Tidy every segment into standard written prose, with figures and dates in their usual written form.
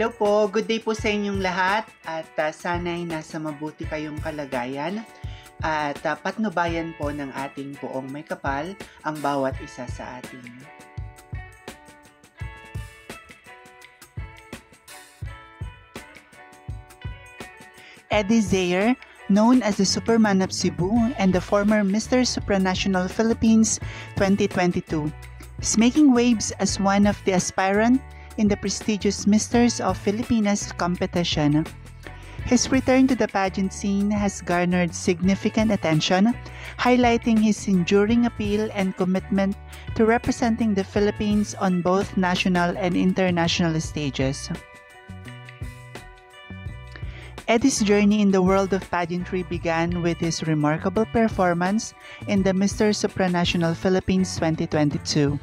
Hello po, good day po sa inyong lahat at sana'y nasa mabuti kayong kalagayan at patnubayan po ng ating poong may kapal ang bawat isa sa atin. Eddie Zayer, known as the Superman of Cebu and the former Mr. Supranational Philippines 2022, is making waves as one of the aspirants in the prestigious Misters of Filipinas competition. His return to the pageant scene has garnered significant attention, highlighting his enduring appeal and commitment to representing the Philippines on both national and international stages. Eddie's journey in the world of pageantry began with his remarkable performance in the Mr. Supranational Philippines 2022,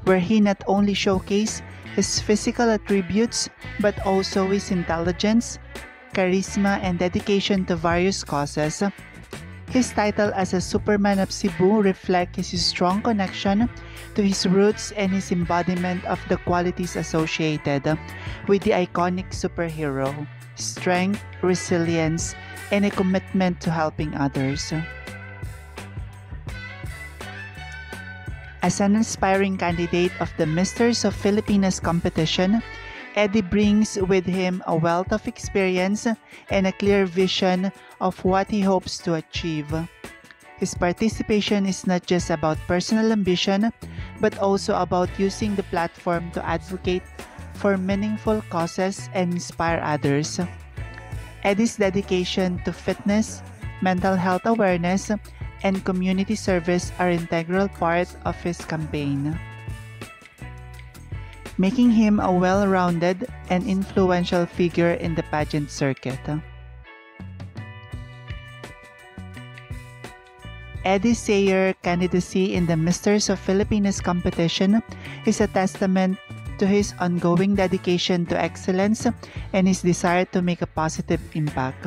where he not only showcased his physical attributes but also his intelligence, charisma, and dedication to various causes. His title as a Superman of Cebu reflects his strong connection to his roots and his embodiment of the qualities associated with the iconic superhero: strength, resilience, and a commitment to helping others. As an aspiring candidate of the Misters of Filipinas competition, Eddie brings with him a wealth of experience and a clear vision of what he hopes to achieve. His participation is not just about personal ambition, but also about using the platform to advocate for meaningful causes and inspire others. Eddie's dedication to fitness, mental health awareness, and community service are integral parts of his campaign, making him a well-rounded and influential figure in the pageant circuit. Eddie Zayer candidacy in the Misters of Filipinas competition is a testament to his ongoing dedication to excellence and his desire to make a positive impact.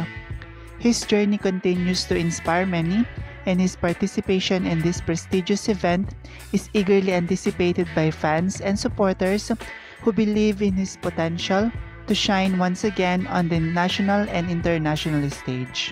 His journey continues to inspire many, and his participation in this prestigious event is eagerly anticipated by fans and supporters who believe in his potential to shine once again on the national and international stage.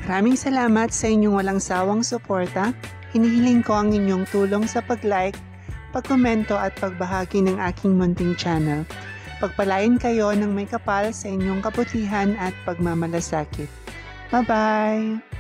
Maraming salamat sa inyong walang sawang suporta. Hinihiling ko ang inyong tulong sa pag-like, pag-komento at pagbahagi ng aking munting channel. Pagpalain kayo ng may kapal sa inyong kabutihan at pagmamalasakit. Bye-bye!